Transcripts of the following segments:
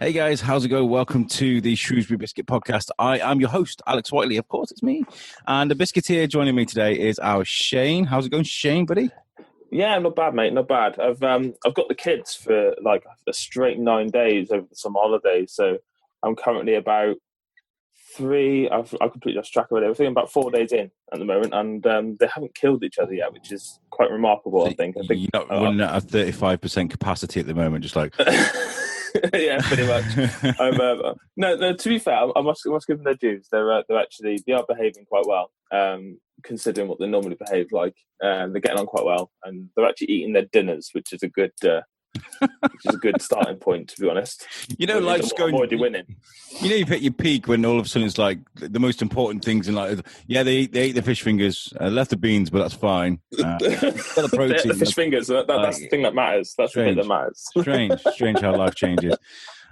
Hey guys, how's it going? Welcome to the Shrewsbury Biscuit podcast. I am your host, Alex Whiteley. Of course, it's me. And the Biscuiteer joining me today is our Shane. How's it going, Shane, buddy? Yeah, not bad, mate. Not bad. I've got the kids for like a straight 9 days over the summer holidays, so I'm currently about I've completely lost track of it. I think I'm about 4 days in at the moment, and they haven't killed each other yet, which is quite remarkable. So I think you're not running at a 35% capacity at the moment, just like. Yeah, pretty much. No. To be fair, I must give them their dues. They are behaving quite well, considering what they normally behave like. They're getting on quite well, and they're actually eating their dinners, which is a good starting point, to be honest. You know, life's going. I'm already winning. You know, you've hit your peak when all of a sudden it's like the most important things in life. Yeah, they ate the fish fingers, left the beans, but that's fine. Got the protein. The fish fingers. That's the thing that matters. That's the bit that matters. Strange how life changes.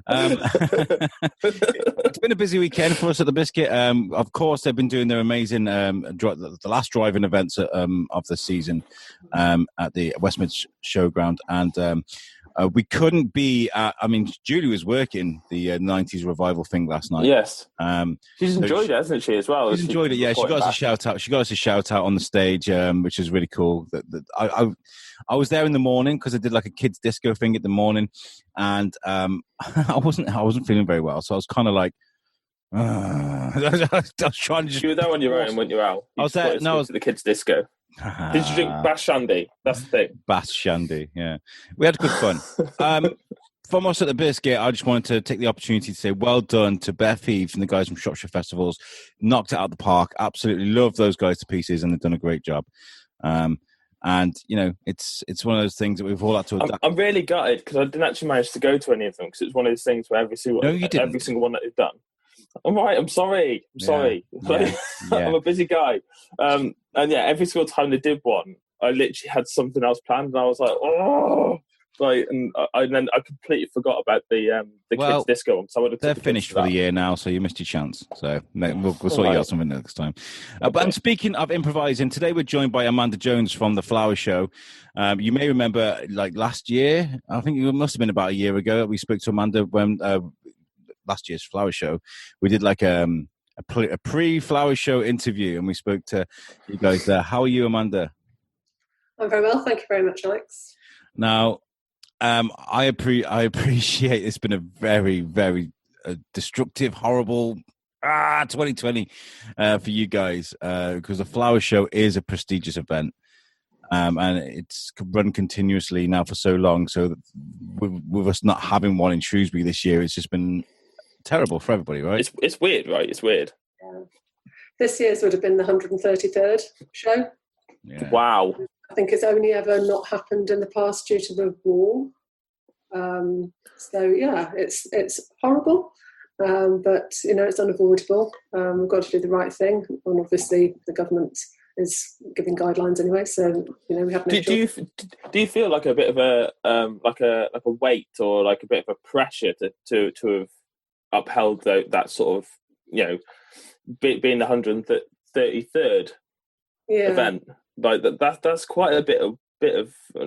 It's been a busy weekend for us at the Biscuit. Of course, they've been doing their amazing the last driving events of the season at the Westmid Showground, and we couldn't be. Julie was working the 90s revival thing last night. Yes, she's enjoyed it, hasn't she? As well, she's enjoyed it. Yeah, she got us a shout out. She got us a shout out on the stage, which is really cool. I was there in the morning because I did like a kids disco thing in the morning, and I wasn't feeling very well, so I was kind of like. I was trying to just. You were there on your own, weren't you, Al? I was there. No, I was to the kids' disco. Did you drink Bass Shandy? That's the thing. Bass Shandy, yeah. We had good fun. From us at the Biscuit, I just wanted to take the opportunity to say well done to Beth Heaves and the guys from Shropshire Festivals. Knocked it out of the park. Absolutely love those guys to pieces, and they've done a great job. And you know, it's one of those things that we've all had to adapt. I'm really gutted because I didn't actually manage to go to any of them because it's one of those things where every single one that they've done. I'm right. I'm sorry. I'm a busy guy. And yeah, every single time they did one, I literally had something else planned, and I was like, oh, and then I completely forgot about the kids' disco one. So they're finished for the year now, so you missed your chance. So we'll sort you out something next time. Okay. But speaking of improvising, today we're joined by Amanda Jones from the Flower Show. You may remember, like last year, I think it must have been about a year ago, we spoke to Amanda when. Last year's Flower Show, we did like a pre-Flower Show interview, and we spoke to you guys there. How are you, Amanda? I'm very well, thank you very much, Alex. Now, I appreciate it's been a very, very destructive, horrible 2020 for you guys because the Flower Show is a prestigious event. And it's run continuously now for so long. So with us not having one in Shrewsbury this year, it's just been terrible for everybody, right? It's weird, right? It's weird. Yeah. This year's would have been the 133rd show. Yeah. Wow. I think it's only ever not happened in the past due to the war. So yeah, it's horrible, but you know it's unavoidable. We've got to do the right thing, and obviously the government is giving guidelines anyway. So you know we have no choice. Do you feel like a bit of a like a weight or like a bit of a pressure to have upheld that sort of, you know, being the 133rd event, like that's quite a bit of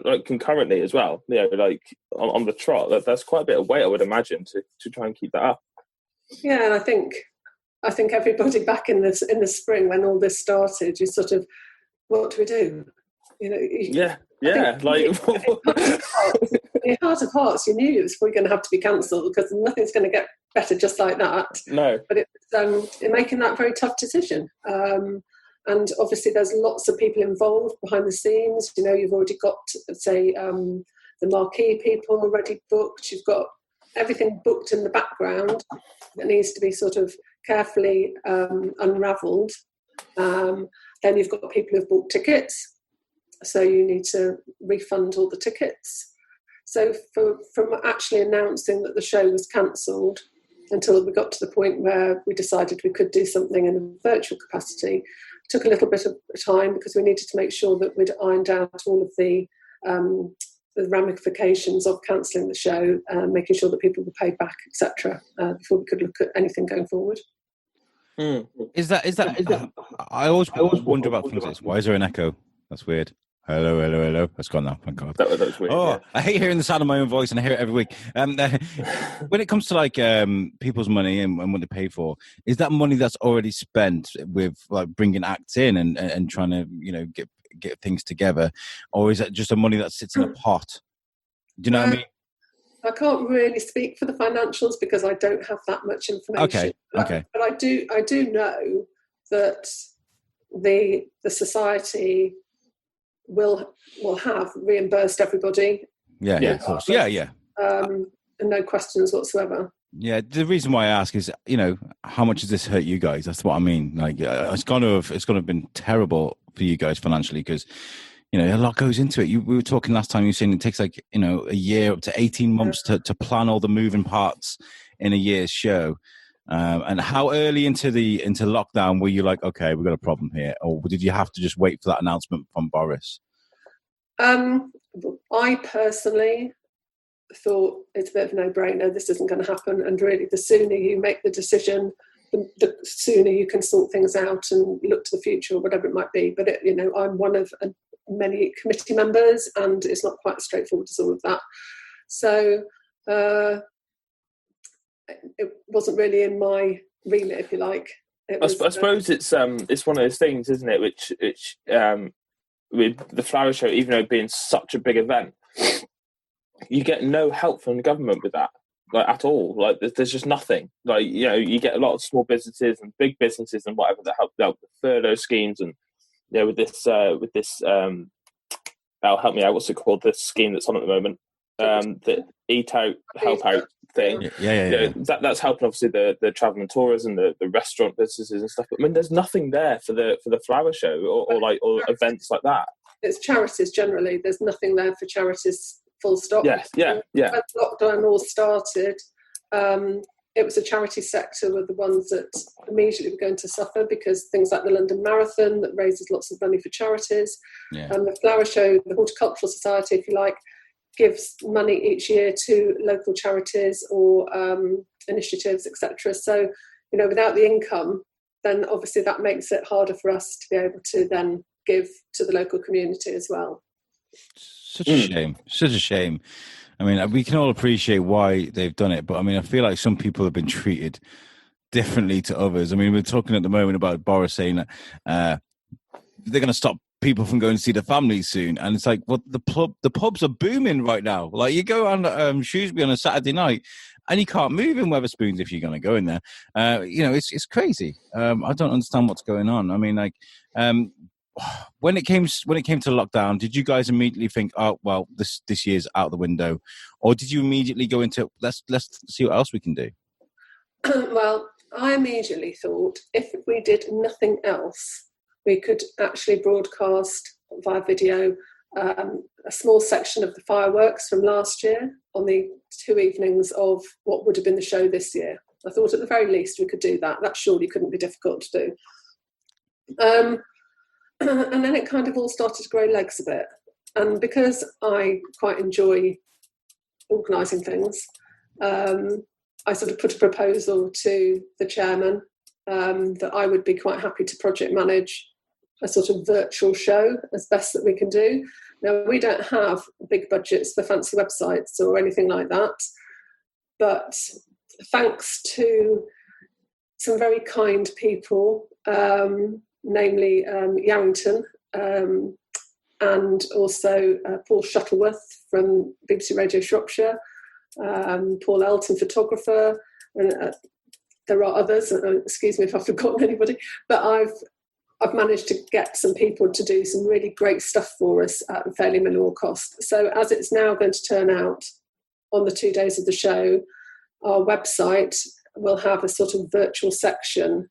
like concurrently as well, you know, like on the trot, that's quite a bit of weight, I would imagine, to try and keep that up. Yeah, and I think everybody back in the spring when all this started, you sort of, what do we do? You know, like in your heart of hearts, you knew it was probably going to have to be cancelled because nothing's going to get better just like that. No, but it's making that very tough decision. And obviously, there's lots of people involved behind the scenes. You know, you've already got, say, the marquee people already booked. You've got everything booked in the background that needs to be sort of carefully unravelled. Then you've got people who've bought tickets, so you need to refund all the tickets. So from actually announcing that the show was cancelled until we got to the point where we decided we could do something in a virtual capacity, took a little bit of time because we needed to make sure that we'd ironed out all of the ramifications of cancelling the show, making sure that people were paid back, etc., before we could look at anything going forward. Is that? I always wonder about things like this. Why is there an echo? That's weird. Hello, hello, hello. That's gone now. Thank God. That was weird. Oh, Yeah. I hate hearing the sound of my own voice, and I hear it every week. When it comes to like people's money and what they pay for, is that money that's already spent with like bringing acts in and trying to get things together, or is that just a money that sits in a pot? Do you know what I mean? I can't really speak for the financials because I don't have that much information. Okay. But I do know that the society will have reimbursed everybody. Yeah, of course. Yeah. And no questions whatsoever. Yeah, the reason why I ask is, how much does this hurt you guys? That's what I mean. Like, it's going to have been terrible for you guys financially because, a lot goes into it. We were talking last time. You were saying it takes like, a year up to 18 months to plan all the moving parts in a year's show. And how early into lockdown were you like, okay, we've got a problem here, or did you have to just wait for that announcement from Boris? I personally thought it's a bit of a no-brainer. This isn't going to happen, and really, the sooner you make the decision, the sooner you can sort things out and look to the future or whatever it might be. But I'm one of many committee members, and it's not quite as straightforward as all of that. So it wasn't really in my remit, if you like. I suppose it's one of those things, isn't it? Which with the Flower Show, even though it being such a big event, you get no help from the government with that, like at all. Like there's just nothing. Like you get a lot of small businesses and big businesses and whatever that help out with furlough schemes and with this help me out. What's it called? This scheme that's on at the moment. The Eat Out, Help Out thing. Yeah. That's helping obviously the travel and tourism, the restaurant businesses and stuff. But I mean, there's nothing there for the Flower Show or events like that. It's charities generally. There's nothing there for charities. Full stop. Yeah. When lockdown all started, it was the charity sector were the ones that immediately were going to suffer because things like the London Marathon that raises lots of money for charities, and the Flower Show, the Horticultural Society, if you like, gives money each year to local charities or initiatives, etc. So, without the income, then obviously that makes it harder for us to be able to then give to the local community as well. Such a shame. I mean, we can all appreciate why they've done it, but I mean, I feel like some people have been treated differently to others. I mean, we're talking at the moment about Boris saying that they're going to stop people from going to see their families soon, and it's like, well, the pubs are booming right now. Like, you go on Shrewsbury on a Saturday night, and you can't move in Wetherspoons if you're going to go in there. It's crazy. I don't understand what's going on. I mean, like. When it came to lockdown, did you guys immediately think, oh well, this year's out the window, or did you immediately go into let's see what else we can do? Well, I immediately thought if we did nothing else, we could actually broadcast via video a small section of the fireworks from last year on the 2 evenings of what would have been the show this year. I thought at the very least we could do that. That surely couldn't be difficult to do. And then it kind of all started to grow legs a bit. And because I quite enjoy organising things, I sort of put a proposal to the chairman that I would be quite happy to project manage a sort of virtual show as best that we can do. Now, we don't have big budgets for fancy websites or anything like that, but thanks to some very kind people, namely Yarrington and also Paul Shuttleworth from BBC Radio Shropshire, Paul Elton, photographer, and there are others. Excuse me if I've forgotten anybody, but I've managed to get some people to do some really great stuff for us at a fairly minimal cost. So as it's now going to turn out on the 2 days of the show, our website will have a sort of virtual section.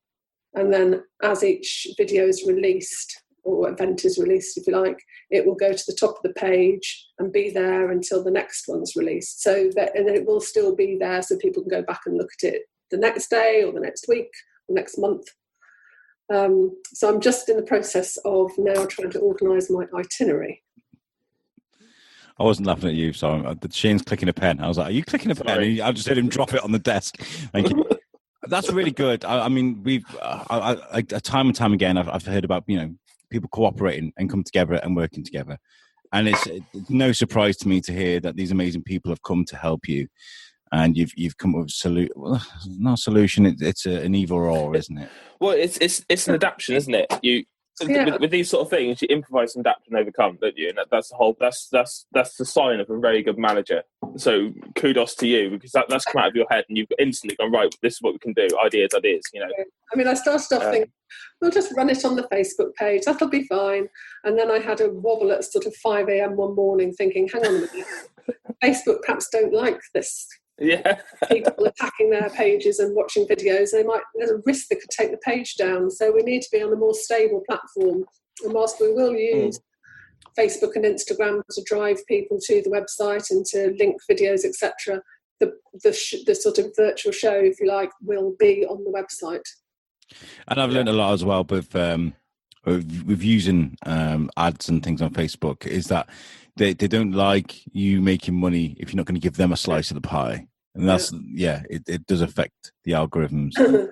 And then as each video is released, or event is released, if you like, it will go to the top of the page and be there until the next one's released. So that, and then it will still be there so people can go back and look at it the next day or the next week or next month. So I'm just in the process of now trying to organise my itinerary. I wasn't laughing at you, so Shane's clicking a pen. I was like, are you clicking a pen? And I just heard him drop it on the desk. Thank you. That's really good. I mean, we've time and time again, I've heard about, people cooperating and come together and working together. And it's no surprise to me to hear that these amazing people have come to help you, and you've come up with not a solution. It's an either or, isn't it? Well, it's an adaptation, isn't it? With these sort of things, you improvise and adapt and overcome, don't you? And that's the whole. That's the sign of a very good manager. So kudos to you, because that's come out of your head and you've instantly gone, right, this is what we can do. Ideas. You know. I mean, I started off thinking, we'll just run it on the Facebook page. That'll be fine. And then I had a wobble at sort of 5 a.m. one morning, thinking, hang on a minute, Facebook perhaps don't like this. Yeah, people attacking their pages and watching videos. There's a risk they could take the page down. So we need to be on a more stable platform. And whilst we will use Facebook and Instagram to drive people to the website and to link videos, etc., the sort of virtual show, if you like, will be on the website. And I've learned a lot as well with using ads and things on Facebook, is that they don't like you making money if you're not going to give them a slice of the pie. And that's it does affect the algorithms. I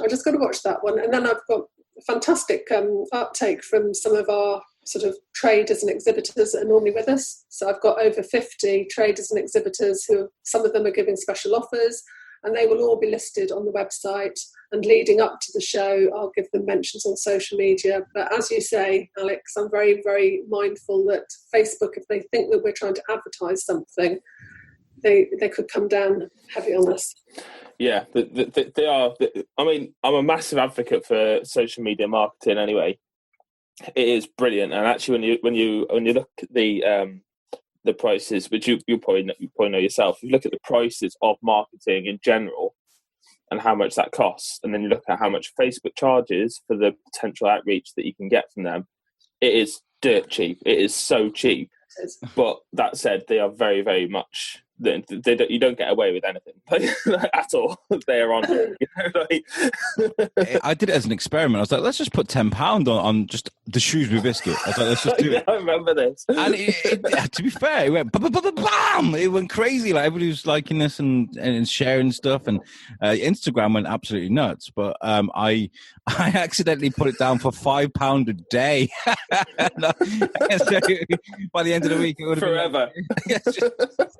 just got to watch that one. And then I've got a fantastic uptake from some of our sort of traders and exhibitors that are normally with us. So I've got over 50 traders and exhibitors who, some of them are giving special offers, and they will all be listed on the website. And leading up to the show, I'll give them mentions on social media. But as you say, Alex, I'm very, very mindful that Facebook, if they think that we're trying to advertise something, they could come down heavy on us. Yeah, they are. I mean, I'm a massive advocate for social media marketing anyway. It is brilliant. And actually, when you look at the prices, which you probably know yourself, you look at the prices of marketing in general and how much that costs, and then you look at how much Facebook charges for the potential outreach that you can get from them, it is dirt cheap. It is so cheap. But that said, they are very, very much... you don't get away with anything at all. They're on. I did it as an experiment. I was like, let's just put £10 on just the Shrewsbury Biscuit. I was like, let's just do it. I remember this. And to be fair, it went bam. It went crazy. Like everybody was liking this and sharing stuff, and Instagram went absolutely nuts. But I accidentally put it down for £5 a day. So by the end of the week, it would have forever. Been like,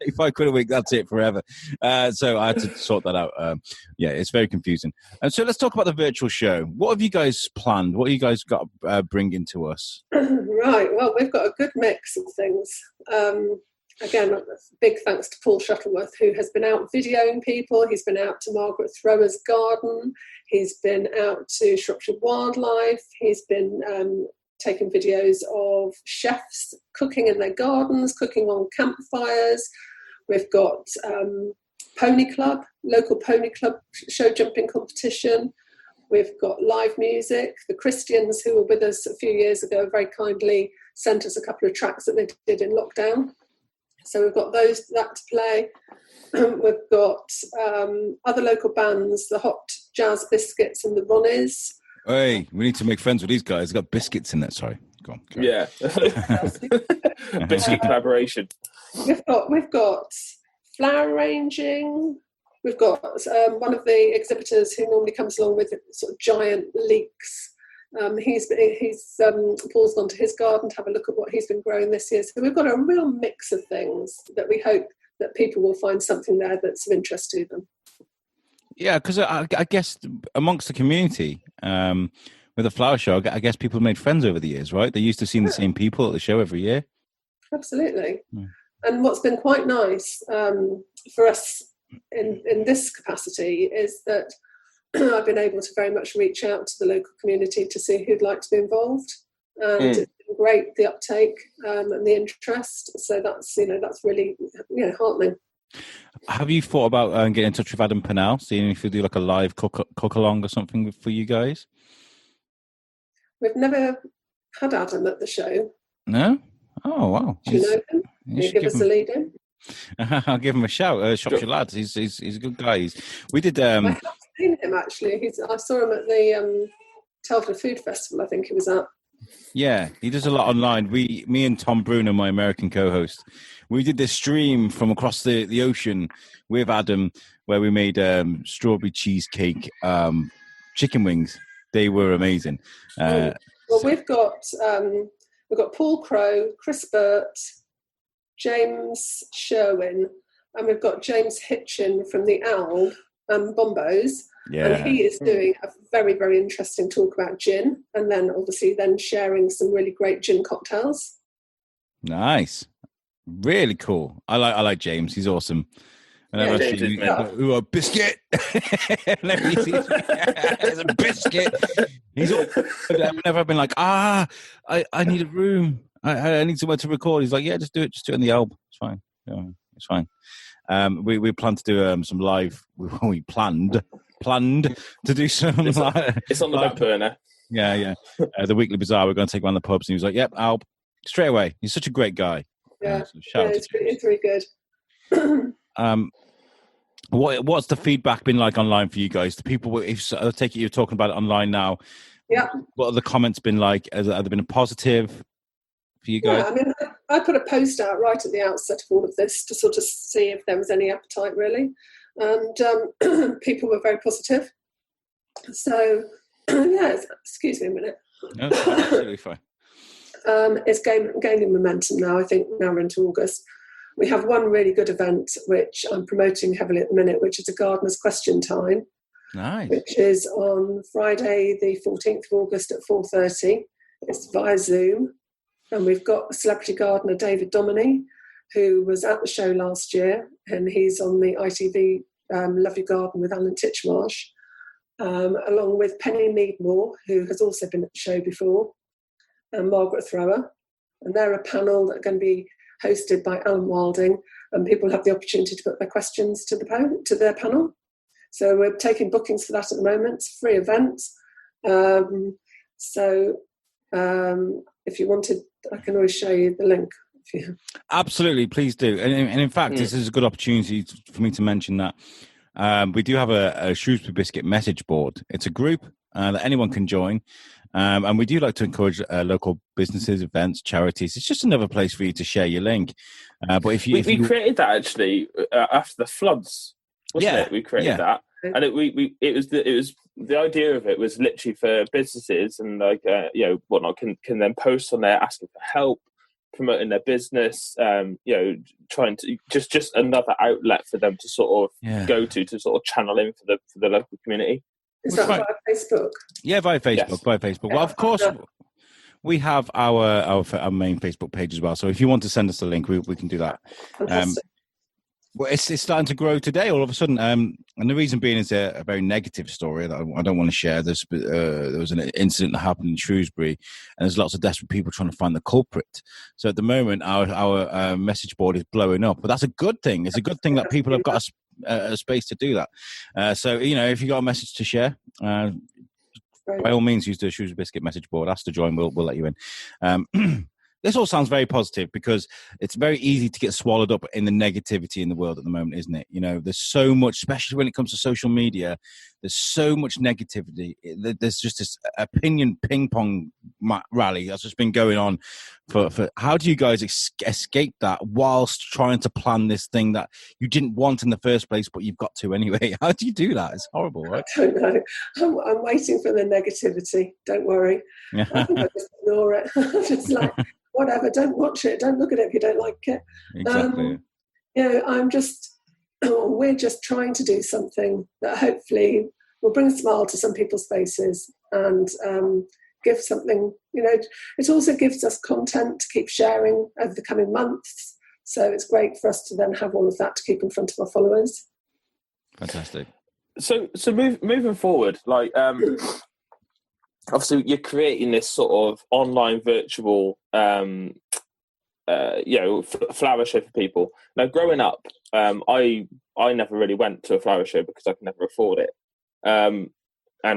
if I could. Week, that's it forever. So I had to sort that out. It's very confusing. And so let's talk about the virtual show. What have you guys planned? What have you guys got bringing to us? Right. Well, we've got a good mix of things. Again, big thanks to Paul Shuttleworth, who has been out videoing people. He's been out to Margaret Thrower's garden. He's been out to Shropshire Wildlife. He's been taking videos of chefs cooking in their gardens, cooking on campfires. We've got Pony Club, local Pony Club show jumping competition. We've got live music. The Christians who were with us a few years ago very kindly sent us a couple of tracks that they did in lockdown. So we've got that to play. We've got other local bands, the Hot Jazz Biscuits and the Ronnies. Hey, we need to make friends with these guys. They've got biscuits in it. Sorry. Go on. Yeah. Biscuit collaboration. We've got flower arranging. We've got one of the exhibitors who normally comes along with sort of giant leeks. Paul's gone to his garden to have a look at what he's been growing this year. So we've got a real mix of things that we hope that people will find something there that's of interest to them. Yeah, because I guess amongst the community, with the flower show, I guess people made friends over the years, right? They used to see the same people at the show every year. Absolutely. Yeah. And what's been quite nice for us in this capacity is that I've been able to very much reach out to the local community to see who'd like to be involved. And it's been great, the uptake and the interest. So that's really heartening. Have you thought about getting in touch with Adam Pennell, seeing if you do like a live cook along or something for you guys? We've never had Adam at the show. No? Oh, wow. Do you know him? Can you give us a lead in? I'll give him a shout. Shropshire Lads. He's a good guy. We did. I have seen him actually. I saw him at the Telford Food Festival. I think he was at. Yeah, he does a lot online. Me and Tom Bruner, my American co-host, we did this stream from across the ocean with Adam, where we made strawberry cheesecake chicken wings. They were amazing. Well, we've got Paul Crowe, Chris Burt, James Sherwin, and we've got James Hitchin from the Owl Bombos. Yeah. And he is doing a very, very interesting talk about gin, and then obviously sharing some really great gin cocktails. Nice. Really cool. I like James. He's awesome. Yeah, Ooh, a biscuit. It's a biscuit. He's all, whenever I've been like, I need a room. I need somewhere to record. He's like, yeah, just do it in the album. It's fine. Yeah, it's fine. We plan to do some live. We planned to do some. It's on the back burner. Yeah. The Weekly Bazaar. We're going to take one of the pubs, and he was like, "Yep, I'll straight away." He's such a great guy. Yeah, So it's really good. What's the feedback been like online for you guys? The people, if I take it you're talking about it online now. Yeah. What have the comments been like? Have they been a positive for you guys? Yeah, I mean, I put a post out right at the outset of all of this to sort of see if there was any appetite, really. And people were very positive. So, excuse me a minute. No, absolutely fine. It's gaining momentum now. I think now we're into August. We have one really good event, which I'm promoting heavily at the minute, which is a Gardener's Question Time. Nice. Which is on Friday, the 14th of August at 4:30. It's via Zoom. And we've got celebrity gardener David Dominy, who was at the show last year, and he's on the ITV Love Your Garden with Alan Titchmarsh, along with Penny Meadmore, who has also been at the show before, and Margaret Thrower. And they're a panel that are going to be hosted by Alan Wilding, and people have the opportunity to put their questions to their panel. So we're taking bookings for that at the moment. It's a free event. If you wanted, I can always show you the link. Absolutely, please do. And in fact, this is a good opportunity for me to mention that we do have a Shrewsbury Biscuit message board. It's a group that anyone can join. And we do like to encourage local businesses, events, charities. It's just another place for you to share your link. But if you, we created that actually after the floods, wasn't it? We created that, and it was the idea of it was literally for businesses and whatnot can then post on there asking for help, promoting their business, trying to just another outlet for them to sort of go to sort of channel in for the local community. Is that via Facebook? Yeah, via Facebook. Yes. Via Facebook. Well, of course, we have our main Facebook page as well. So if you want to send us a link, we can do that. Well, it's starting to grow today all of a sudden. And the reason being is a very negative story that I don't want to share. There was an incident that happened in Shrewsbury, and there's lots of desperate people trying to find the culprit. So at the moment, our message board is blowing up. But that's a good thing. It's a good thing that people have got a space to do that. So, if you got a message to share, by all means, use the Shrewsbury Biscuit message board. Ask to join. We'll let you in. This all sounds very positive because it's very easy to get swallowed up in the negativity in the world at the moment, isn't it? There's so much, especially when it comes to social media, there's so much negativity. There's just this opinion ping pong rally that's just been going on for how do you guys escape that whilst trying to plan this thing that you didn't want in the first place, but you've got to anyway? How do you do that? It's horrible, right? I don't know. I'm waiting for the negativity. Don't worry. I think I just ignore it. Just like, whatever, don't watch it, don't look at it if you don't like it. Exactly. We're just trying to do something that hopefully will bring a smile to some people's faces and give something, it also gives us content to keep sharing over the coming months. So it's great for us to then have all of that to keep in front of our followers. Fantastic. So moving forward, obviously you're creating this sort of online virtual flower show for people. Now, growing up, I never really went to a flower show because I could never afford it. And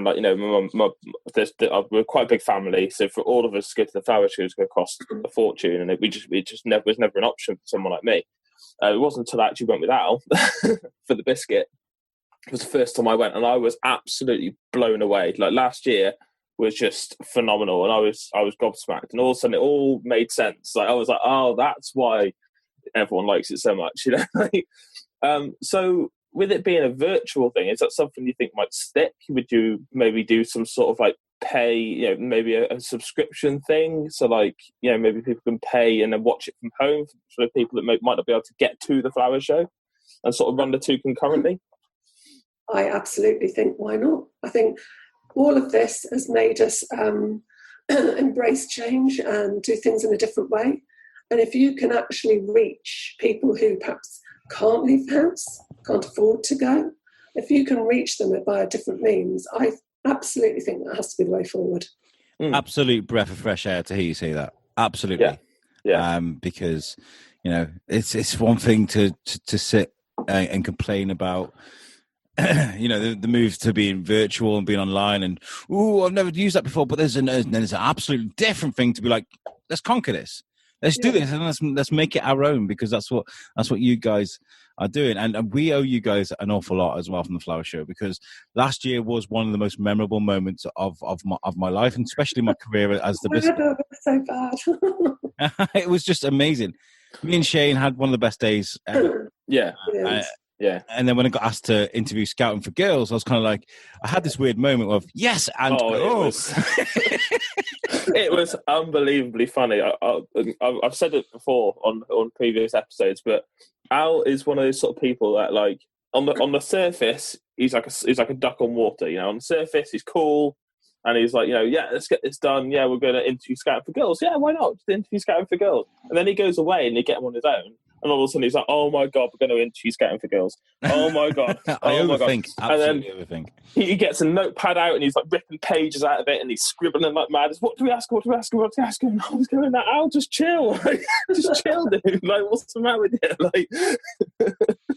my mum, we're quite a big family, so for all of us to go to the flower show is going to cost a fortune, and it just never was never an option for someone like me. It wasn't until I actually went with Al for the biscuit. It was the first time I went, and I was absolutely blown away. Like last year was just phenomenal, and I was gobsmacked, and all of a sudden it all made sense. Like I was like, oh, that's why everyone likes it so much, So with it being a virtual thing, is that something you think might stick? Would you maybe do some sort of like pay, maybe a subscription thing? So like, maybe people can pay and then watch it from home for the people that might not be able to get to the flower show, and sort of run the two concurrently? I absolutely think, why not? I think all of this has made us embrace change and do things in a different way. And if you can actually reach people who perhaps can't leave the house, can't afford to go, if you can reach them by different means, I absolutely think that has to be the way forward. Absolute breath of fresh air to hear you say that. Absolutely. Yeah. Because, it's one thing to sit and complain about, the move to being virtual and being online and, I've never used that before. But there's an absolutely different thing to be like, let's conquer this. Let's do this and let's make it our own, because that's what you guys are doing. And we owe you guys an awful lot as well from the Flower Show, because last year was one of the most memorable moments of my life, and especially my career as the Biscuit. So bad. It was just amazing. Me and Shane had one of the best days ever. Yeah. And then when I got asked to interview Scouting for Girls, I was kind of like, I had this weird moment of yes and it was unbelievably funny. I've said it before on previous episodes, but Al is one of those sort of people that, like, on the surface, he's like a duck on water. On the surface, he's cool, and he's like, let's get this done. Yeah, we're going to interview Scouting for Girls. Yeah, why not? Just interview Scouting for Girls. And then he goes away and they get him on his own. And all of a sudden he's like, oh my God, we're going to interview Scouting for Girls. Oh my God. I overthink. Absolutely overthink. He gets a notepad out and he's like ripping pages out of it and he's scribbling like mad. What do we ask him? What do we ask him? What do we ask him? And I was going, Al, just chill. Just chill, dude. Like, what's the matter with you? Like,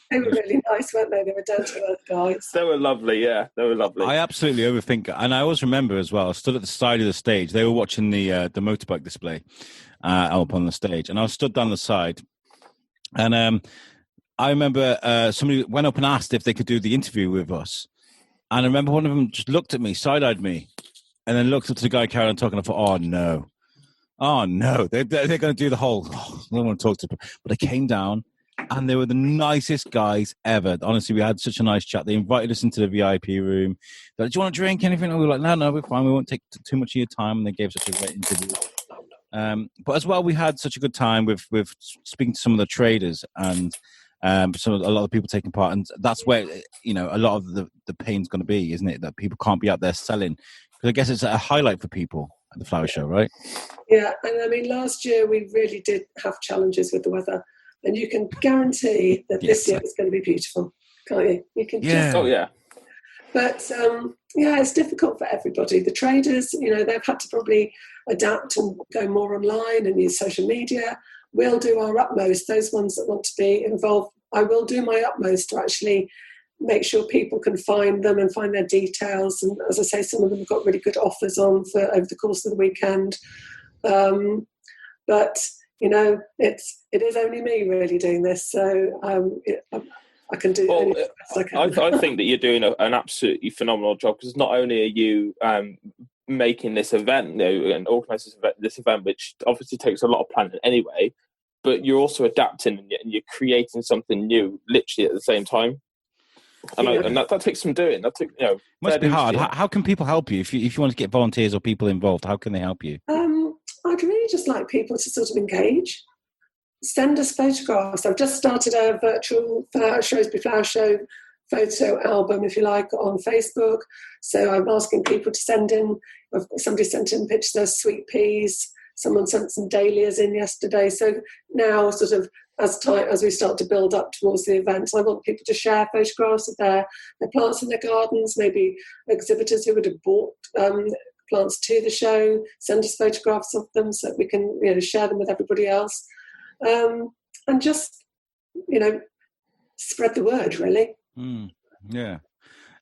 they were really nice, weren't they? They were down to earth guys. They were lovely, yeah. They were lovely. I absolutely overthink. And I always remember as well, I stood at the side of the stage. They were watching the motorbike display up on the stage. And I was stood down the side. And I remember somebody went up and asked if they could do the interview with us. And I remember one of them just looked at me, side-eyed me, and then looked up to the guy carrying on talking. I thought, oh, no. They're going to do the whole, I don't want to talk to them. But they came down, and they were the nicest guys ever. Honestly, we had such a nice chat. They invited us into the VIP room. They're like, do you want to drink anything? And we were like, no, we're fine. We won't take too much of your time. And they gave us such a great interview. But as well, we had such a good time with speaking to some of the traders and a lot of people taking part. And that's where, a lot of the pain's going to be, isn't it? That people can't be out there selling. Because I guess it's a highlight for people at the Flower Show, right? Yeah. And I mean, last year we really did have challenges with the weather. And you can guarantee that this year is going to be beautiful, can't you? You can just... Oh, yeah. But, it's difficult for everybody. The traders, they've had to probably adapt and go more online and use social media. We'll do our utmost. Those ones that want to be involved, I will do my utmost to actually make sure people can find them and find their details. And as I say, some of them have got really good offers on for over the course of the weekend. But, it is only me really doing this. So I can do anything best I can. I think that you're doing an absolutely phenomenal job, because not only are you making this event, and organising this event, which obviously takes a lot of planning anyway, but you're also adapting and you're creating something new literally at the same time. And that takes some doing. That takes, must be hard. How can people help you if you want to get volunteers or people involved? How can they help you? I'd really just like people to sort of engage. Send us photographs. I've just started a virtual Shrewsbury Flower Show photo album, if you like, on Facebook. So I'm asking people to send in. Somebody sent in pictures of sweet peas. Someone sent some dahlias in yesterday. So now, sort of as we start to build up towards the event, I want people to share photographs of their plants in their gardens. Maybe exhibitors who would have bought plants to the show send us photographs of them so that we can share them with everybody else. And just, spread the word, really. Yeah.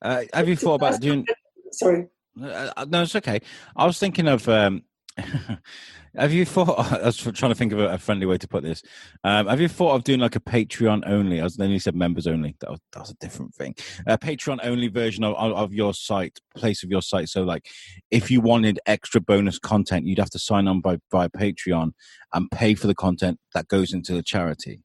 Have you thought about doing... Sorry. No, it's okay. I was thinking of... have you thought... I was trying to think of a friendly way to put this. Have you thought of doing like a Patreon only? Then you said members only. That was a different thing. A Patreon only version of your site, place of your site. So like if you wanted extra bonus content, you'd have to sign on via Patreon and pay for the content that goes into the charity.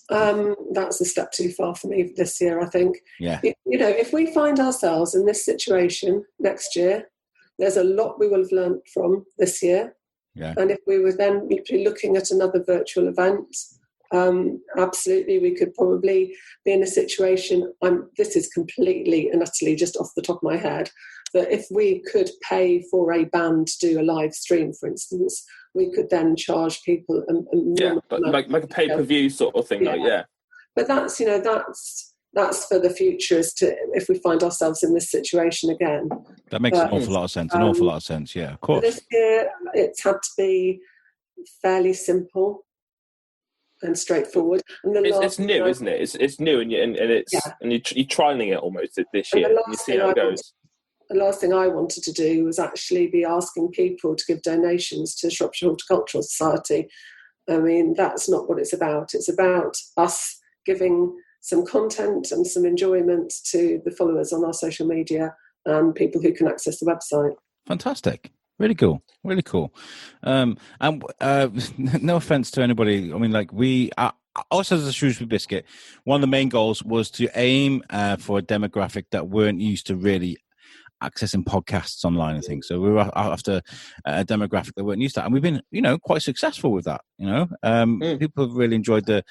That's a step too far for me this year, I think. Yeah. If we find ourselves in this situation next year, there's a lot we will have learned from this year. Yeah. And if we were then looking at another virtual event, absolutely, we could probably be in a situation, this is completely and utterly just off the top of my head, that if we could pay for a band to do a live stream, for instance, we could then charge people like a pay-per-view sort of thing. But that's for the future, if we find ourselves in this situation again. That makes an awful lot of sense. Yeah, of course. This year, it's had to be fairly simple and straightforward. And it's new, isn't it? It's new, and you're trialing it almost this year. And you see how it goes. The last thing I wanted to do was actually be asking people to give donations to Shropshire Horticultural Society. I mean, that's not what it's about. It's about us giving some content and some enjoyment to the followers on our social media and people who can access the website. Fantastic. Really cool. Really cool. And no offense to anybody. I mean, like also as a Shrewsbury Biscuit, one of the main goals was to aim for a demographic that weren't used to really accessing podcasts online and things. So we were after a demographic that weren't used to, and we've been, quite successful with that. People have really enjoyed the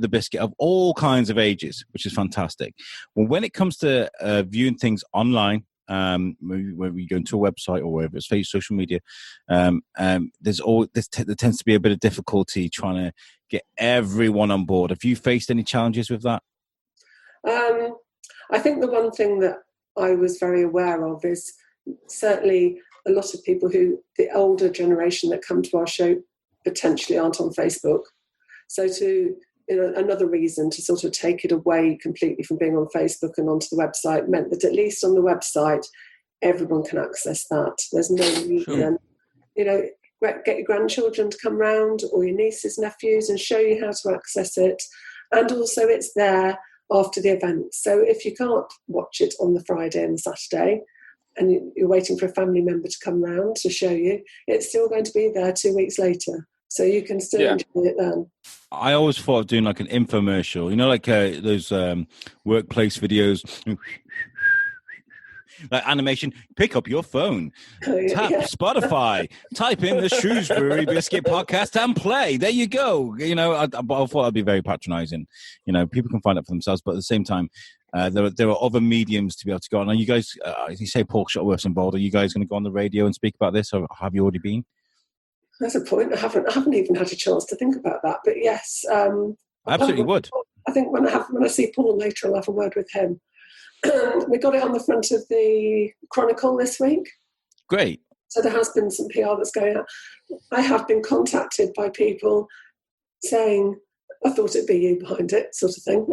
biscuit of all kinds of ages, which is fantastic. Well, when it comes to viewing things online, when we go into a website or wherever it's social media, there tends to be a bit of difficulty trying to get everyone on board. Have you faced any challenges with that? I think the one thing that I was very aware of is certainly a lot of people the older generation that come to our show potentially aren't on Facebook. So another reason to sort of take it away completely from being on Facebook and onto the website meant that at least on the website, everyone can access that. There's no reason, get your grandchildren to come round or your nieces, nephews and show you how to access it. And also it's there after the event. So if you can't watch it on the Friday and the Saturday and you're waiting for a family member to come round to show you, it's still going to be there 2 weeks later. So you can still enjoy it then. I always thought of doing like an infomercial, like those workplace videos, like animation. Pick up your phone, tap Spotify, type in the Shrewsbury Biscuit podcast and play. There you go. I thought that'd be very patronising. People can find out for themselves, but at the same time, there are other mediums to be able to go on. Are you guys, you say Paul Shuttleworth's involved, are you guys going to go on the radio and speak about this, or have you already been? That's a point. I haven't even had a chance to think about that. But yes, I absolutely would. I think when I see Paul later, I'll have a word with him. We got it on the front of the Chronicle this week. Great. So there has been some PR that's going out. I have been contacted by people saying, I thought it'd be you behind it, sort of thing.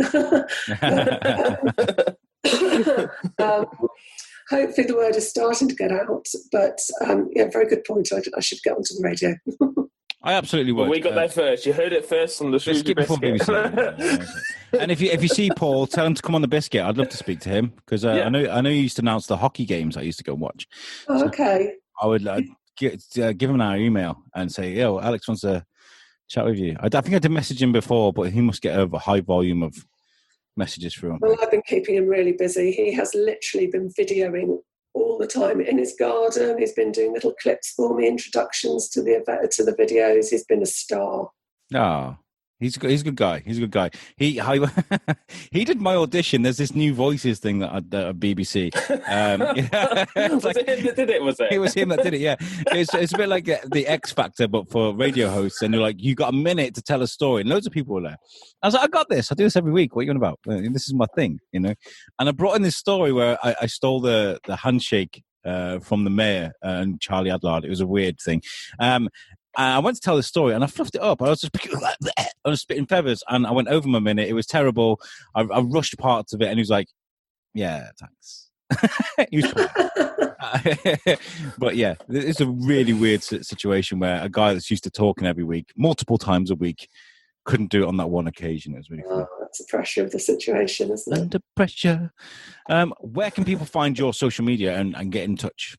Hopefully the word is starting to get out, but very good point. I should get onto the radio. I absolutely would. Well, we got there first. You heard it first on the Shrewsbury Biscuit. And if you see Paul, tell him to come on the Biscuit. I'd love to speak to him because I know you used to announce the hockey games I used to go and watch. Oh, okay. So I would give him our email and say, "Yo, Alex wants to chat with you." I think I did message him before, but he must get a high volume of messages through him. Well, I've been keeping him really busy. He has literally been videoing all the time in his garden. He's been doing little clips for me, introductions to the videos. He's been a star. Oh, he's a good guy. He's a good guy. He did my audition. There's this new voices thing that at BBC. Was it him that did it? Was it? It was him that did it. Yeah, it's a bit like the X Factor, but for radio hosts. And you're like, you got a minute to tell a story, and loads of people were there. I was like, I got this. I do this every week. What are you on about? This is my thing, And I brought in this story where I stole the handshake from the mayor and Charlie Adlard. It was a weird thing. I went to tell this story and I fluffed it up. I was just spitting feathers and I went over my minute. It was terrible. I rushed parts of it and he was like, yeah, thanks. He was but yeah, it's a really weird situation where a guy that's used to talking every week, multiple times a week, couldn't do it on that one occasion. It was really funny. That's the pressure of the situation, isn't it? Under pressure. Where can people find your social media and get in touch?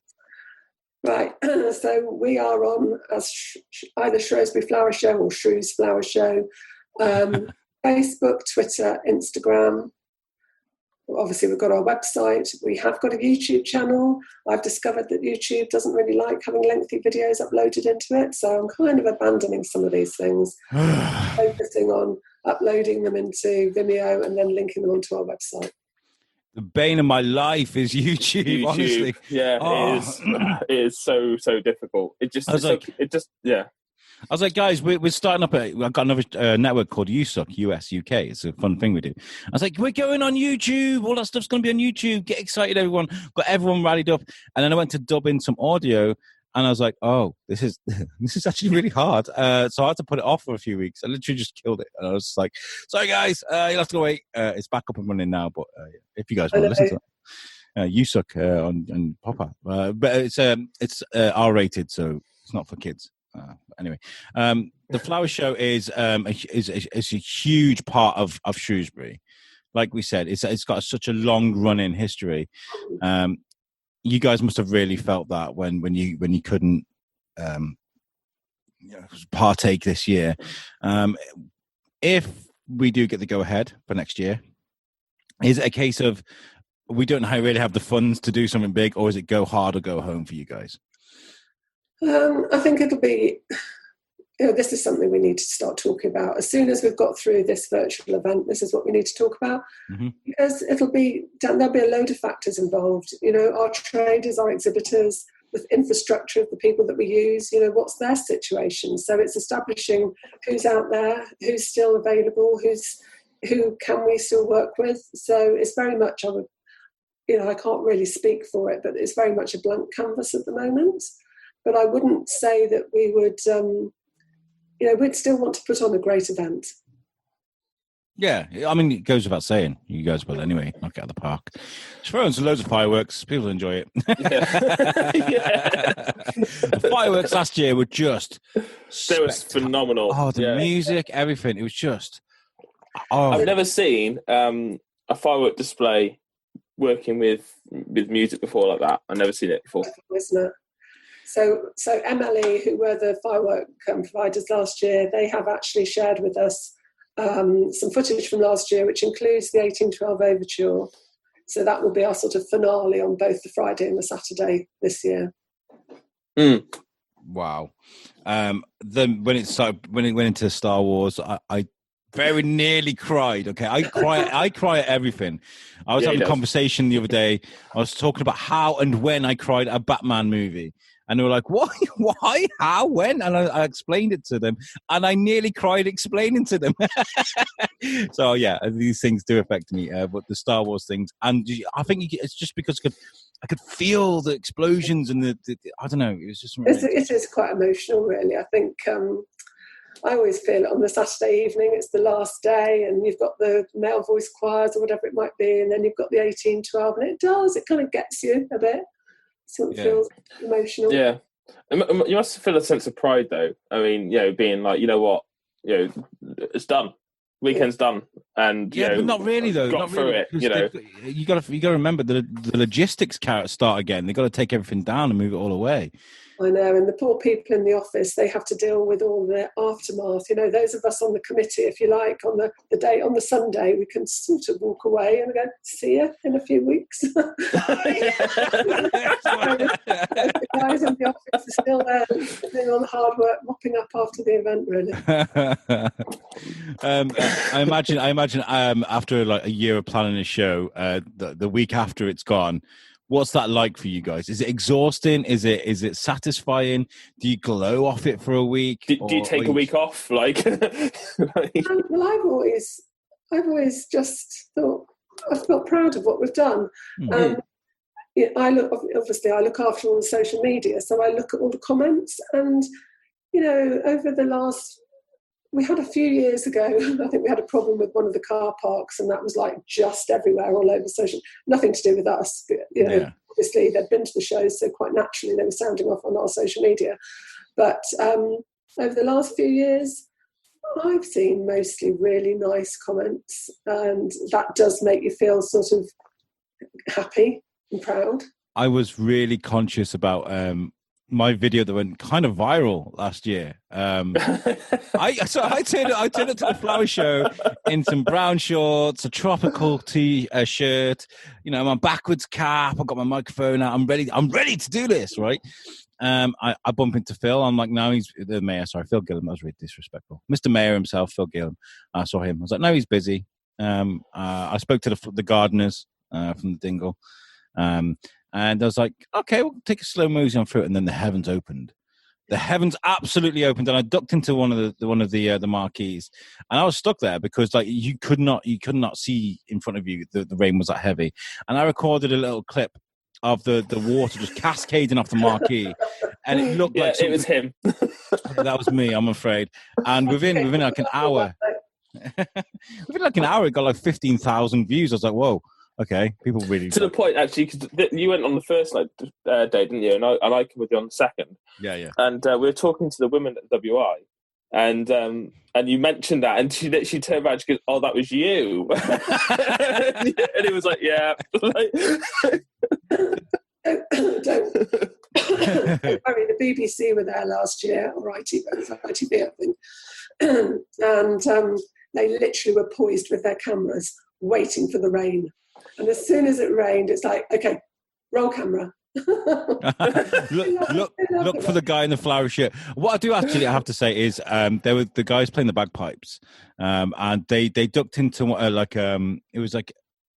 Right, so we are on as either Shrewsbury Flower Show or Shrews Flower Show. Facebook, Twitter, Instagram. Obviously, we've got our website. We have got a YouTube channel. I've discovered that YouTube doesn't really like having lengthy videos uploaded into it, so I'm kind of abandoning some of these things, focusing on uploading them into Vimeo and then linking them onto our website. The bane of my life is YouTube. Honestly, yeah, it is so difficult. I was like, guys, we're starting up. I've got another network called USUK, US UK. It's a fun thing we do. I was like, we're going on YouTube. All that stuff's going to be on YouTube. Get excited, everyone. Got everyone rallied up. And then I went to dub in some audio, and I was like, oh, this is actually really hard. So I had to put it off for a few weeks. I literally just killed it. And I was just like, sorry, guys, you'll have to go wait. It's back up and running now. But if you guys want to listen to it, USUK on Pop-Up. But it's R-rated, so it's not for kids. Anyway, the Flower Show is a huge part of Shrewsbury. Like we said, it's got such a long running history. You guys must have really felt that when you couldn't partake this year. If we do get the go ahead for next year, is it a case of we don't really have the funds to do something big, or is it go hard or go home for you guys? I think it'll be, this is something we need to start talking about. As soon as we've got through this virtual event, this is what we need to talk about. Mm-hmm. Because there'll be a load of factors involved. Our traders, our exhibitors, the infrastructure of the people that we use, what's their situation. So it's establishing who's out there, who's still available, who can we still work with. So it's very much, I can't really speak for it, but it's very much a blank canvas at the moment. But I wouldn't say that we would, we'd still want to put on a great event. Yeah, I mean, it goes without saying. You guys will anyway, knock it out of the park. Throwing loads of fireworks. People enjoy it. The fireworks last year were just... It was phenomenal. Oh, the music, everything. It was just... I've never seen a firework display working with music before like that. I've never seen it before. Isn't it? So MLE, who were the firework providers last year, they have actually shared with us some footage from last year, which includes the 1812 Overture. So that will be our sort of finale on both the Friday and the Saturday this year. Wow. Then when it went into Star Wars, I very nearly cried. Okay, I cry at everything. I was having a conversation the other day. I was talking about how and when I cried at a Batman movie. And they were like, "Why? Why? How? When?" And I explained it to them, and I nearly cried explaining to them. So yeah, these things do affect me. But the Star Wars things, and I think it's just because I could feel the explosions and the I don't know. It was just it is quite emotional, really. I think I always feel it on the Saturday evening. It's the last day, and you've got the male voice choirs or whatever it might be, and then you've got the 1812, and it kind of gets you a bit. So it feels emotional. Yeah. You must feel a sense of pride, though. I mean, being like, you know what, it's done. Weekend's done, and but not really though. Got through it. You got to remember the logistics start again. They got to take everything down and move it all away. I know, and the poor people in the office, they have to deal with all the aftermath. Those of us on the committee, if you like, on the day, on the Sunday, we can sort of walk away and go, see you in a few weeks. The guys in the office are still there, doing all the hard work, mopping up after the event, really. I imagine after like a year of planning a show, the week after it's gone, what's that like for you guys? Is it exhausting? Is it satisfying? Do you glow off it for a week? Do you take a week off? Well, I've always just thought I felt proud of what we've done. Mm-hmm. I look after all the social media, so I look at all the comments, and over the last. We had a few years ago, I think we had a problem with one of the car parks, and that was like just everywhere, all over social. Nothing to do with us, but, obviously they'd been to the shows, so quite naturally they were sounding off on our social media. But over the last few years, I've seen mostly really nice comments, and that does make you feel sort of happy and proud. I was really conscious about my video that went kind of viral last year. I turned up to the flower show in some brown shorts, a tropical shirt, my backwards cap. I got my microphone out. I'm ready to do this, right? I bump into Phil. I'm like, no, he's the mayor. Sorry, Phil Gillam. That was really disrespectful. Mr. Mayor himself, Phil Gillam. I saw him. I was like, no, he's busy. I spoke to the gardeners from the Dingle. And I was like, okay, we'll take a slow mosey on through it. And then the heavens opened. The heavens absolutely opened, and I ducked into one of the marquees, and I was stuck there because you could not see in front of you. The rain was that heavy, and I recorded a little clip of the water just cascading off the marquee, and it looked like it was him. That was me, I'm afraid. And within like an hour, it got like 15,000 views. I was like, whoa. Okay, people really... To the point, actually, because you went on the first day, didn't you? And I came with you on the second. Yeah. And we were talking to the women at the WI, and you mentioned that, and she turned around and she goes, oh, that was you. And he was like, yeah. Don't worry, the BBC were there last year, or ITV, I think. And they literally were poised with their cameras, waiting for the rain. And as soon as it rained, it's like, okay, roll camera. look for the guy in the flower shirt. What I do actually, I have to say, is there were the guys playing the bagpipes, and they ducked into it was like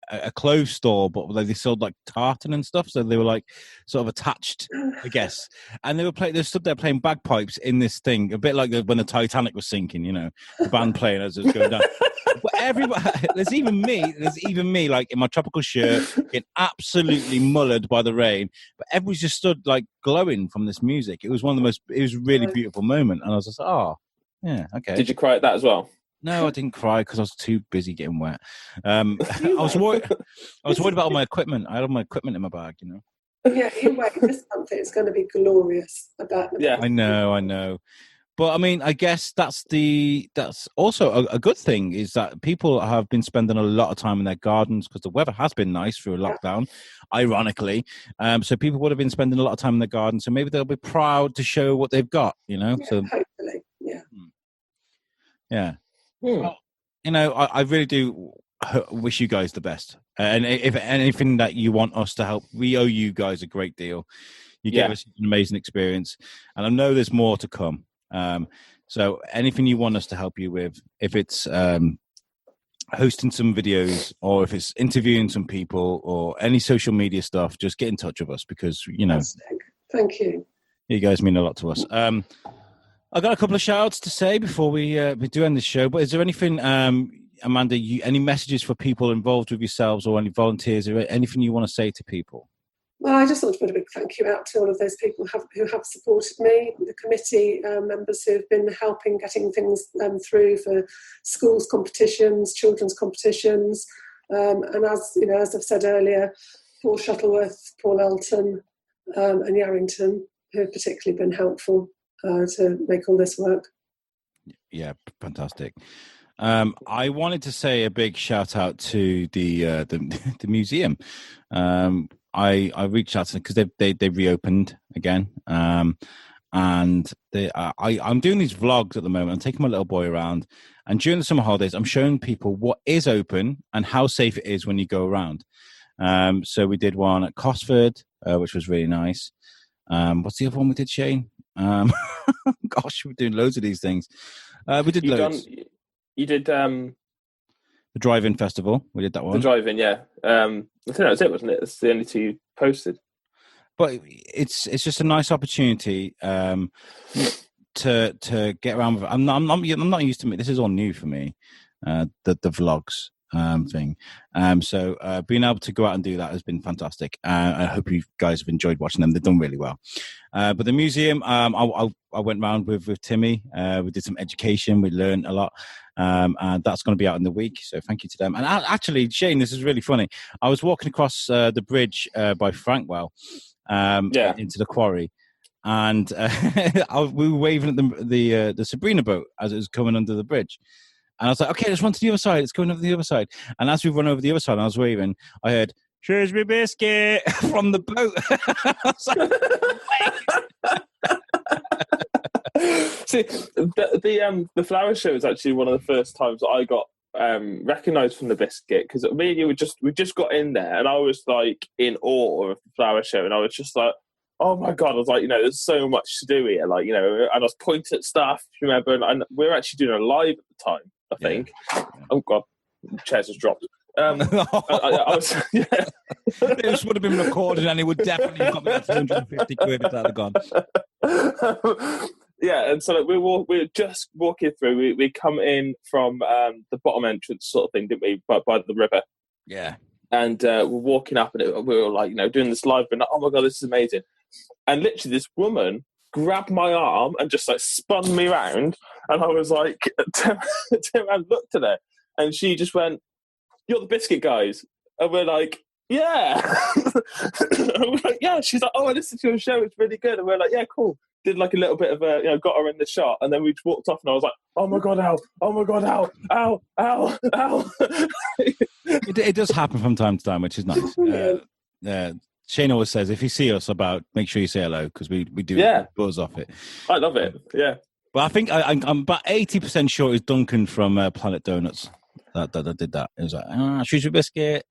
a clothes store, but they sold like tartan and stuff, so they were like sort of attached, I guess. And they stood there playing bagpipes in this thing, a bit like when the Titanic was sinking, the band playing as it was going down. But everybody, there's even me, like in my tropical shirt, getting absolutely mullered by the rain. But everybody's just stood like glowing from this music. It was it was a really beautiful moment, and I was just, oh, yeah, okay. Did you cry at that as well? No, I didn't cry because I was too busy getting wet. I was worried about all my equipment. I had all my equipment in my bag, Yeah, you wait. This month it's going to be glorious. Yeah, I know. But I mean, I guess that's also a good thing, is that people have been spending a lot of time in their gardens because the weather has been nice through lockdown, ironically. So people would have been spending a lot of time in their garden. So maybe they'll be proud to show what they've got, Yeah, So hopefully, yeah. Yeah. Well, I really do wish you guys the best. And if anything that you want us to help, we owe you guys a great deal. You gave us an amazing experience, and I know there's more to come. So anything you want us to help you with, if it's hosting some videos or if it's interviewing some people or any social media stuff, just get in touch with us because, Thank you. You guys mean a lot to us. I've got a couple of shout-outs to say before we do end the show, but is there anything, Amanda, any messages for people involved with yourselves or any volunteers or anything you want to say to people? Well, I just want to put a big thank you out to all of those people who have supported me, the committee members who have been helping getting things through for schools competitions, children's competitions, and as I've said earlier, Paul Shuttleworth, Paul Elton, and Yarrington, who have particularly been helpful to make all this work. Yeah, fantastic. I wanted to say a big shout out to the museum. I reached out to them because they reopened again, and I'm doing these vlogs at the moment. I'm taking my little boy around, and during the summer holidays, I'm showing people what is open and how safe it is when you go around. So we did one at Cosford, which was really nice. What's the other one we did, Shane? Gosh, we're doing loads of these things. We did loads. You did the drive-in festival. We did that one. The drive-in, yeah. I think that was it, wasn't it? That's the only two you posted. But it's just a nice opportunity to get around with it. I'm not used to it. This is all new for me. The vlogs thing. So being able to go out and do that has been fantastic. I hope you guys have enjoyed watching them. They've done really well. But the museum, I went round with Timmy. We did some education. We learned a lot. And that's going to be out in the week. So thank you to them. And actually, Shane, this is really funny. I was walking across the bridge by Frankwell into the quarry. And we were waving at the Sabrina boat as it was coming under the bridge. And I was like, okay, let's run to the other side. It's going over the other side. And as we run over the other side, and I was waving, I heard, Shrewsbury Biscuit from the boat. I was like, actually, the flower show is actually one of the first times that I got recognised from the Biscuit, because me and you we just got in there, and I was like in awe of the flower show, and I was just like, oh my god, I was like, there's so much to do here, like, and I was pointing at stuff, remember, and we were actually doing a live at the time, I think. Yeah. Oh god, chairs just dropped. I was, yeah. This would have been recorded, and it would definitely have got me that 250 quid if that had gone. Yeah, and so like, we're just walking through. We come in from the bottom entrance sort of thing, didn't we, by the river? Yeah. And we're walking up, and we were like, doing this live, but oh my god, this is amazing. And literally, this woman grabbed my arm and just like spun me around, and I was like, turned around, looked at her, and she just went, "You're the Biscuit guys," and we're like, "Yeah." And we're like, "Yeah." She's like, "Oh, I listened to your show; it's really good." And we're like, "Yeah, cool." Did like a little bit of a, got her in the shot, and then we walked off, and I was like, "Oh my god, ow! Oh my god, ow! Ow! Ow! Ow!" It does happen from time to time, which is nice. Shane always says, if you see us about, make sure you say hello, because we do buzz off it. I love it. Yeah. But I think I'm about 80% sure it was Duncan from Planet Donuts that did that. It was like, Shrewsbury Biscuit.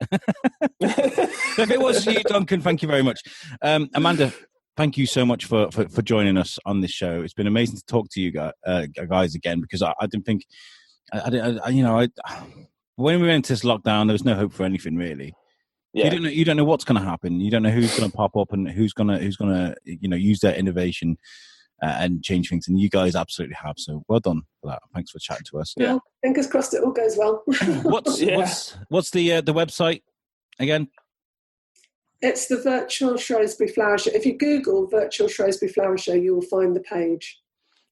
If it was you, Duncan, thank you very much. Amanda, thank you so much for joining us on this show. It's been amazing to talk to you guys again, because I didn't think, when we went into this lockdown, there was no hope for anything really. Yeah. You don't know what's going to happen. You don't know who's going to pop up and who's going to use their innovation and change things. And you guys absolutely have. So well done for that. Thanks for chatting to us. Yeah, well, fingers crossed it all goes well. What's the website again? It's the Virtual Shrewsbury Flower Show. If you Google Virtual Shrewsbury Flower Show, you will find the page.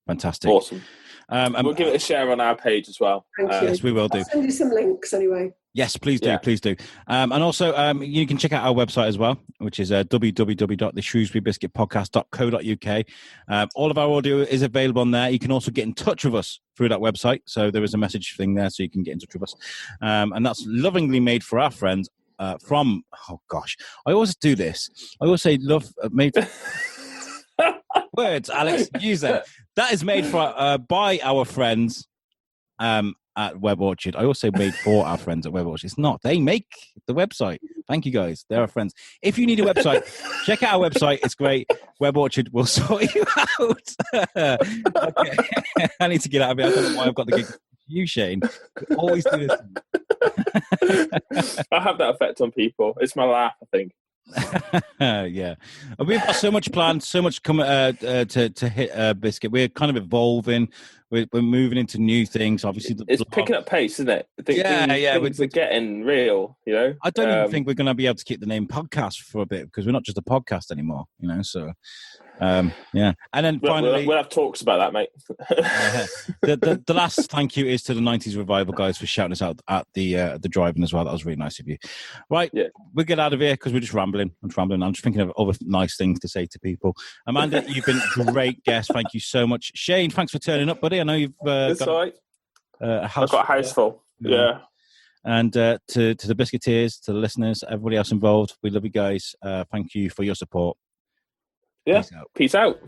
Fantastic. Awesome. We'll give it a share on our page as well. Thank you. Yes, we will do. I'll send you some links anyway. Yes, please do. Yeah. Please do. And also, you can check out our website as well, which is www.theshrewsburybiscuitpodcast.co.uk. All of our audio is available on there. You can also get in touch with us through that website. So there is a message thing there, so you can get in touch with us. And that's lovingly made for our friends from, oh gosh, I always do this. I always say made... Words, Alex, use them. That is made for by our friends at Web Orchard. I also made for our friends at Web Orchard. It's not. They make the website. Thank you, guys. They're our friends. If you need a website, check out our website. It's great. Web Orchard will sort you out. Okay. I need to get out of here. I don't know why I've got the gig. You, Shane, you always do this. I have that effect on people. It's my laugh, I think. Yeah, we've got so much planned, so much coming to hit Biscuit. We're kind of evolving. We're moving into new things. Obviously, it's picking up pace, isn't it? We're getting real. I don't even think we're going to be able to keep the name podcast for a bit, because we're not just a podcast anymore. So. Yeah, and then finally we'll have talks about that, mate. The last thank you is to the 90s Revival guys for shouting us out at the driving as well. That was really nice of you. Right, we'll get out of here because we're just rambling. I'm just thinking of other nice things to say to people. Amanda, you've been a great guest. Thank you so much. Shane, thanks for turning up, buddy. I know you've I've got a house full. Yeah. And to the Biscuiteers, to the listeners, everybody else involved, we love you guys. Thank you for your support. Yeah. Peace out.